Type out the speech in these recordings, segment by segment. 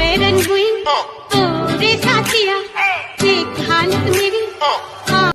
हैरान हुई रे साथिया देख हालत मेरी।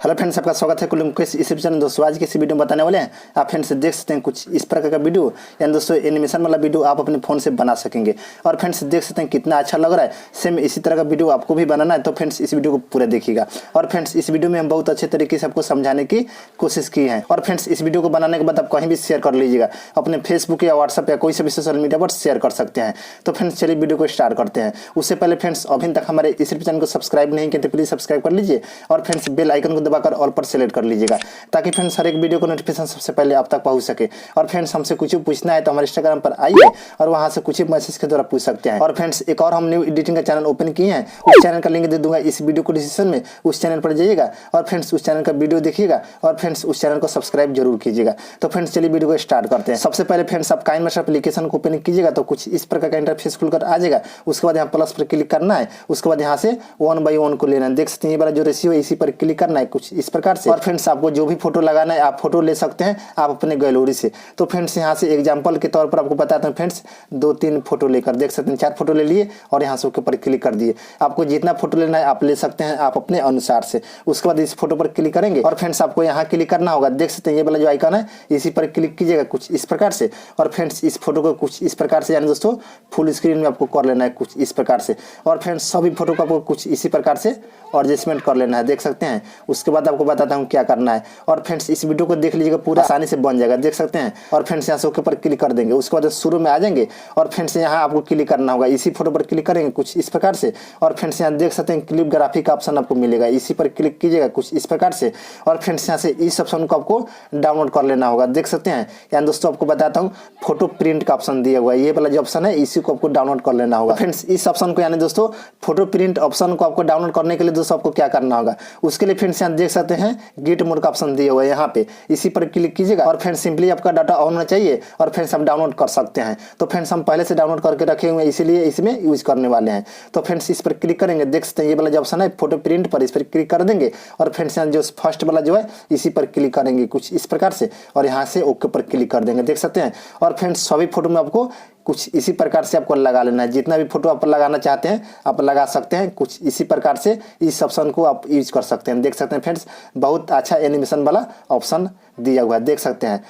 हेलो फ्रेंड्स, आपका स्वागत है कुल मुकेश इस चैनल। दोस्तों आज की इस वीडियो में बताने वाले हैं आप फ्रेंड्स देख सकते हैं कुछ इस प्रकार का वीडियो, यानी दोस्तों एनिमेशन वाला वीडियो आप अपने फोन से बना सकेंगे। और फ्रेंड्स देख सकते हैं कितना अच्छा लग रहा है। सेम इसी तरह का वीडियो आपको भी बनाना है तो फ्रेंड्स इस वीडियो को पूरा देखिएगा। और फ्रेंड्स इस वीडियो में हम बहुत अच्छे तरीके से आपको समझाने की कोशिश की है। और फ्रेंड्स इस वीडियो को बनाने के बाद आप कहीं भी शेयर कर लीजिएगा, अपने फेसबुक या व्हाट्सएप या कोई से भी सोशल मीडिया पर शेयर कर सकते हैं। तो फ्रेंड्स चलिए वीडियो को स्टार्ट करते हैं। उससे पहले फ्रेंड्स अभी तक हमारे इस चैनल को सब्सक्राइब नहीं किए तो प्लीज सब्सक्राइब कर लीजिए और फ्रेंड्स बेल आइकन को दबाकर ऑल पर सेलेक्ट कर लीजिएगा ताकि फ्रेंड्स हर एक वीडियो को नोटिफिकेशन सबसे पहले आप तक पहुंच सके। और फ्रेंड्स हमसे कुछ पूछना है तो हमारे इंस्टाग्राम पर आइए और वहां से कुछ मैसेज के द्वारा पूछ सकते हैं। और फ्रेंड्स एक और हम न्यू एडिटिंग का चैनल ओपन किए हैं, उस चैनल का लिंक दे दूंगा इस वीडियो को डिस्क्रिप्शन में। उस चैनल पर जाइएगा और फ्रेंड्स उस चैनल का वीडियो देखिएगा और फ्रेंड्स उस चैनल को सब्सक्राइब जरूर कीजिएगा। तो फ्रेंड्स चलिए वीडियो को स्टार्ट करते हैं। सबसे पहले फ्रेंड्स आप काइनमास्टर एप्लीकेशन को ओपन कीजिएगा तो कुछ इस प्रकार का इंटरफेस खुलकर आ जाएगा। उसके बाद यहाँ प्लस पर क्लिक करना है, उसके बाद यहाँ से 1 by 1 को लेना है। देख सकते हैं ये वाला जो रेशियो है इसी पर क्लिक करना है कुछ इस प्रकार से। और फ्रेंड्स आपको जो भी फोटो लगाना है आप फोटो ले सकते हैं आप अपने गैलरी से। तो फ्रेंड्स यहाँ से एग्जांपल के तौर पर आपको बताता हूँ फ्रेंड्स 2-3 फोटो लेकर देख सकते हैं 4 फोटो ले लिए और यहाँ से ऊपर क्लिक कर दिए। आपको जितना फोटो लेना है आप ले सकते हैं आप अपने अनुसार से। उसके बाद इस फोटो पर क्लिक करेंगे और फ्रेंड्स आपको यहाँ क्लिक करना होगा। देख सकते हैं ये वाला जो आइकन है इसी पर क्लिक कीजिएगा कुछ इस प्रकार से। और फ्रेंड्स इस फोटो को कुछ इस प्रकार से यानी दोस्तों फुल स्क्रीन में आपको कर लेना है कुछ इस प्रकार से। और फ्रेंड्स सभी फोटो को आपको कुछ इसी प्रकार से एडजस्टमेंट कर लेना है देख सकते हैं। उसके बाद आपको बताता हूँ क्या करना है। और फ्रेंड्स इस वीडियो को देख लीजिएगा पूरा आसानी से बन जाएगा देख सकते हैं। और फ्रेंड्स यहाँ से ओके पर क्लिक कर देंगे, उसके बाद शुरू में आ जाएंगे और फ्रेंड्स यहाँ आपको क्लिक करना होगा इसी फोटो पर क्लिक करेंगे कुछ इस प्रकार से। और फ्रेंड्स यहाँ देख सकते हैं क्लिप ग्राफिक का ऑप्शन आपको मिलेगा, इसी पर क्लिक कीजिएगा कुछ इस प्रकार से। और फ्रेंड्स यहाँ से इस ऑप्शन को आपको डाउनलोड कर लेना होगा देख सकते हैं। यानी दोस्तों आपको बताता हूँ फोटो प्रिंट का ऑप्शन दिया हुआ है, ये वाला जो ऑप्शन है इसी को आपको डाउनलोड कर लेना होगा। फ्रेंड्स इस ऑप्शन को यानी दोस्तों फोटो प्रिंट ऑप्शन को आपको डाउनलोड करने के लिए दोस्तों आपको क्या करना होगा, उसके लिए फ्रेंड्स यहाँ देख सकते हैं गेट मोड का ऑप्शन दिया हुआ है, यहाँ पे इसी पर क्लिक कीजिएगा। और फ्रेंड्स सिंपली आपका डाटा ऑन होना चाहिए और फ्रेंड्स आप डाउनलोड कर सकते हैं। तो फ्रेंड्स हम पहले से डाउनलोड करके रखे हुए हैं इसीलिए इसमें यूज करने वाले हैं। तो फ्रेंड्स इस पर क्लिक करेंगे, देख सकते हैं ये वाला जो ऑप्शन है फोटो प्रिंट पर, इस पर क्लिक कर देंगे। और फ्रेंड्स यहाँ जो फर्स्ट वाला जो है इसी पर क्लिक करेंगे कुछ इस प्रकार से और यहाँ से ओके पर क्लिक कर देंगे देख सकते हैं। और फ्रेंड्स सभी फोटो में आपको कुछ इसी प्रकार से आपको लगा लेना है, जितना भी फोटो आप लगाना चाहते हैं आप लगा सकते हैं कुछ इसी प्रकार से। इस ऑप्शन को आप यूज कर सकते हैं देख सकते हैं फ्रेंड्स बहुत अच्छा एनिमेशन वाला ऑप्शन दिया हुआ है देख सकते हैं।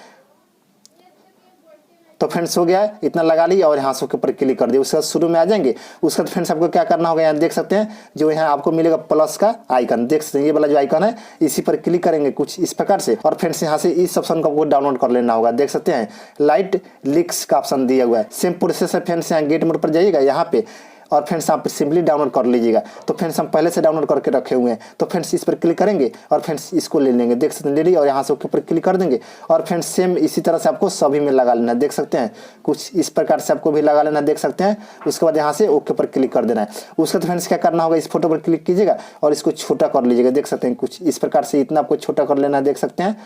तो फ्रेंड्स हो गया है इतना लगा लिया और यहाँ से ऊपर क्लिक कर दिया। उसके बाद शुरू में आ जाएंगे। उसके बाद फ्रेंड्स आपको क्या करना होगा, यहाँ देख सकते हैं जो यहाँ आपको मिलेगा प्लस का आइकन देख सकते हैं ये वाला जो आइकन है इसी पर क्लिक करेंगे कुछ इस प्रकार से। और फ्रेंड्स यहाँ से इस ऑप्शन को आपको डाउनलोड कर लेना होगा देख सकते हैं लाइट लिक्स का ऑप्शन दिया हुआ है। सेम प्रोसेस है फ्रेंड्स, यहाँ गेट मोड पर जाइएगा यहाँ पे और फ्रेंड्स आप सिंपली डाउनलोड कर लीजिएगा। तो फ्रेंड्स हम पहले से डाउनलोड करके रखे हुए हैं। तो फ्रेंड्स इस पर क्लिक करेंगे और फ्रेंड्स इसको ले लेंगे देख सकते हैं ले लिया और यहाँ से ऊपर क्लिक कर देंगे। और फ्रेंड्स सेम इसी तरह से आपको सभी में लगा लेना देख सकते हैं कुछ इस प्रकार से आपको भी लगा लेना देख सकते हैं। उसके बाद यहाँ से ओके पर क्लिक कर देना है। उसके बाद फ्रेंड्स क्या करना होगा, इस फोटो पर क्लिक कीजिएगा और इसको छोटा कर लीजिएगा देख सकते हैं कुछ इस प्रकार से। इतना आपको छोटा कर लेना है देख सकते हैं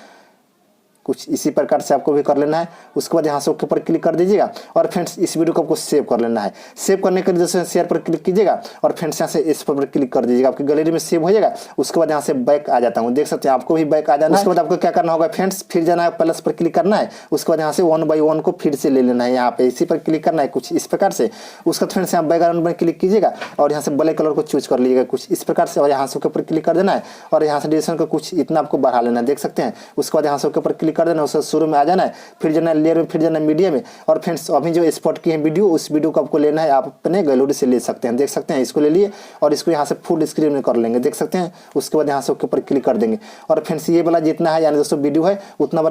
कुछ इसी प्रकार से आपको भी कर लेना है। उसके बाद यहाँ से ओके पर क्लिक कर दीजिएगा और फ्रेंड्स इस वीडियो को आपको सेव कर लेना है। सेव करने के लिए दोस्तों शेयर पर क्लिक कीजिएगा और फ्रेंड्स यहाँ से इस पर क्लिक कर दीजिएगा, आपकी गैलरी में सेव हो जाएगा। उसके बाद यहाँ से बैक आ जाता हूँ देख सकते हैं आपको भी बैक आ जाना है। उसके बाद आपको क्या करना होगा फ्रेंड्स फिर जाना है प्लस पर क्लिक करना है। उसके बाद यहाँ से 1 by 1 को फिर से ले लेना है, यहाँ पे इसी पर क्लिक करना है कुछ इस प्रकार से। उसके बाद फ्रेंड्स यहाँ बैकग्राउंड में क्लिक कीजिएगा और यहाँ से ब्लैक कलर को चूज कर लीजिएगा कुछ इस प्रकार से और यहाँ से ऊपर क्लिक कर देना है। और यहाँ से ड्यूरेशन को कुछ इतना आपको बढ़ा लेना है देख सकते हैं। उसके बाद यहाँ से ऊपर क्लिक कर देना है, उसके शुरू में आ जाना है, फिर जाना है लेयर में, फिर जाना है मीडिया में। और फ्रेंड्स अभी जो एक्सपोर्ट की है वीडियो उस वीडियो को आपको लेना है, आप अपने गैलरी से ले सकते हैं देख सकते हैं। इसको ले लिए और इसको यहाँ से फुल स्क्रीन में कर लेंगे देख सकते हैं। उसके बाद यहाँ से ऊपर क्लिक कर देंगे और फ्रेंड्स ये वाला जितना है यानी दोस्तों वीडियो है उतना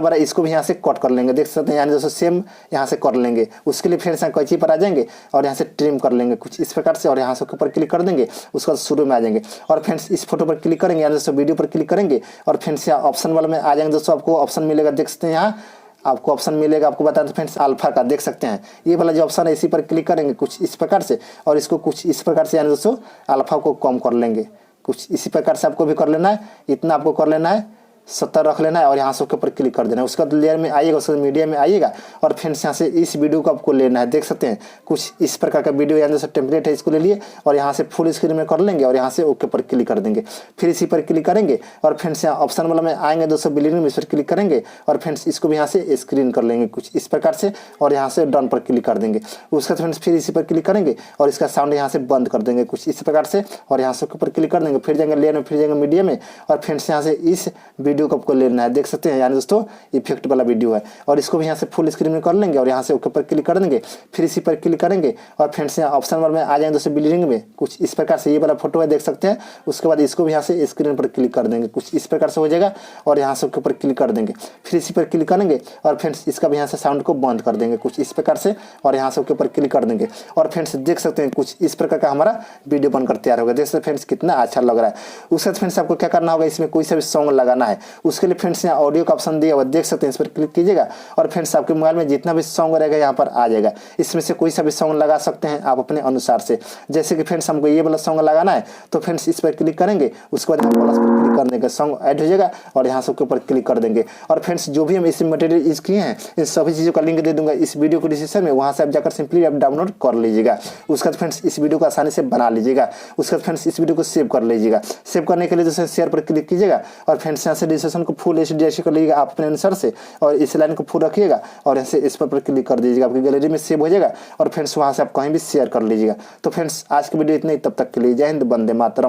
बड़ा इसको भी यहाँ से कट कर लेंगे देख सकते हैं। यानी दोस्तों सेम यहाँ से कर लेंगे। उसके लिए फ्रेंड्स यहाँ कैंची पर आ जाएंगे और यहाँ से ट्रिम कर लेंगे कुछ इस प्रकार से और यहाँ से ऊपर क्लिक कर देंगे। उसके बाद शुरू में आ जाएंगे और फ्रेंड्स इस फोटो पर क्लिक करेंगे यानी दोस्तों वीडियो पर क्लिक करेंगे और फ्रेंड्स यहाँ ऑप्शन वाले में आ जाएंगे दोस्तों। आपको ऑप्शन मिलेगा देख सकते हैं, यहाँ आपको ऑप्शन मिलेगा आपको बता दें फ्रेंड्स अल्फा का देख सकते हैं ये वाला जो ऑप्शन है इसी पर क्लिक करेंगे कुछ इस प्रकार से और इसको कुछ इस प्रकार से यानी दोस्तों अल्फा को कम कर लेंगे कुछ इसी प्रकार से आपको भी कर लेना है। इतना आपको कर लेना है 70 रख लेना है और यहाँ से ओके पर क्लिक कर देना है। उसके बाद लेयर में आइएगा, उसके बाद मीडिया में आइएगा और फ्रेंड्स यहाँ से इस वीडियो को आपको लेना है। देख सकते हैं कुछ इस प्रकार का वीडियो यहाँ जैसे टेम्पलेट है, इसको ले लिए और यहाँ से फुल स्क्रीन में कर लेंगे और यहाँ से ओके पर क्लिक कर देंगे। फिर इसी पर क्लिक करेंगे और फ्रेंड्स यहाँ ऑप्शन वाला में आएंगे दोस्तों, बिलिंग में इस पर क्लिक करेंगे और फ्रेंड्स इसको भी यहाँ से स्क्रीन कर लेंगे कुछ इस प्रकार से और यहाँ से डन पर क्लिक कर देंगे। उसके बाद फ्रेंड्स फिर इसी पर क्लिक करेंगे और इसका साउंड यहाँ से बंद कर देंगे कुछ इस प्रकार से और यहाँ से ऊपर क्लिक कर देंगे। फिर जाएंगे लेयर में, फिर जाएंगे मीडिया में और फ्रेंड्स यहाँ से इस वीडियो को आपको लेना है। देख सकते हैं यानी दोस्तों इफेक्ट वाला वीडियो है और इसको भी यहाँ से फुल स्क्रीन में कर लेंगे और यहाँ से ओके पर क्लिक कर देंगे। फिर इसी पर क्लिक करेंगे और फ्रेंड्स यहाँ ऑप्शन वाले में आ जाएंगे दोस्तों, बिलिंग में कुछ इस प्रकार से ये वाला फोटो है, देख सकते हैं। उसके बाद इसको भी यहाँ से स्क्रीन पर क्लिक कर देंगे कुछ इस प्रकार से हो जाएगा और यहाँ से ऊपर क्लिक कर देंगे। फिर इसी पर क्लिक करेंगे और फ्रेंड्स इसका भी यहाँ से साउंड को बंद कर देंगे कुछ इस प्रकार से और यहाँ से ऊपर क्लिक कर देंगे और फ्रेंड्स देख सकते हैं कुछ इस प्रकार का हमारा वीडियो बनकर तैयार होगा। देख सकते हैं फ्रेंड्स कितना अच्छा लग रहा है। उसके बाद फ्रेंड्स आपको क्या करना होगा, इसमें कोई सा भी सॉन्ग लगाना है। उसके लिए फ्रेंड्स यहाँ ऑडियो का ऑप्शन दिया हुआ, देख सकते हैं, इस पर क्लिक कीजिएगा और फ्रेंड्स आपके मोबाइल में जितना भी सॉन्ग रहेगा यहाँ पर आ जाएगा। इसमें से कोई सा भी सॉन्ग लगा सकते हैं आप अपने अनुसार से। जैसे कि फ्रेंड्स हमको ये वाला सॉन्ग लगाना है तो फ्रेंड्स इस पर क्लिक करेंगे, उसके बाद यहाँ प्लस पर क्लिक करने का सॉन्ग ऐड हो जाएगा और यहाँ से ऊपर क्लिक कर देंगे। और फ्रेंड्स जो भी हम इसमें मटेरियल यूज किए हैं इन सभी चीज़ों का लिंक दे दूंगा इस वीडियो को डिस्क्रिप्शन में, वहाँ से आप जाकर सिंपली आप डाउनलोड कर लीजिएगा। उसके बाद फ्रेंड्स इस वीडियो को आसानी से बना लीजिएगा। उसके बाद फ्रेंड्स इस वीडियो को सेव कर लीजिएगा। सेव करने के लिए जैसे शेयर पर क्लिक कीजिएगा और फ्रेंड्स यहाँ से डिस्क्रिप्शन को फुल HD कर लीजिएगा आप अपने अनुसार से और इस लाइन को फुल रखिएगा और यहाँ से इस पर क्लिक कर दीजिएगा, आपकी गैलरी में सेव हो जाएगा और फ्रेंड्स वहाँ से आप कहीं भी शेयर कर लीजिएगा। तो फ्रेंड्स आज की वीडियो इतना ही, तब तक के लिए जय हिंद, वंदे मातरम।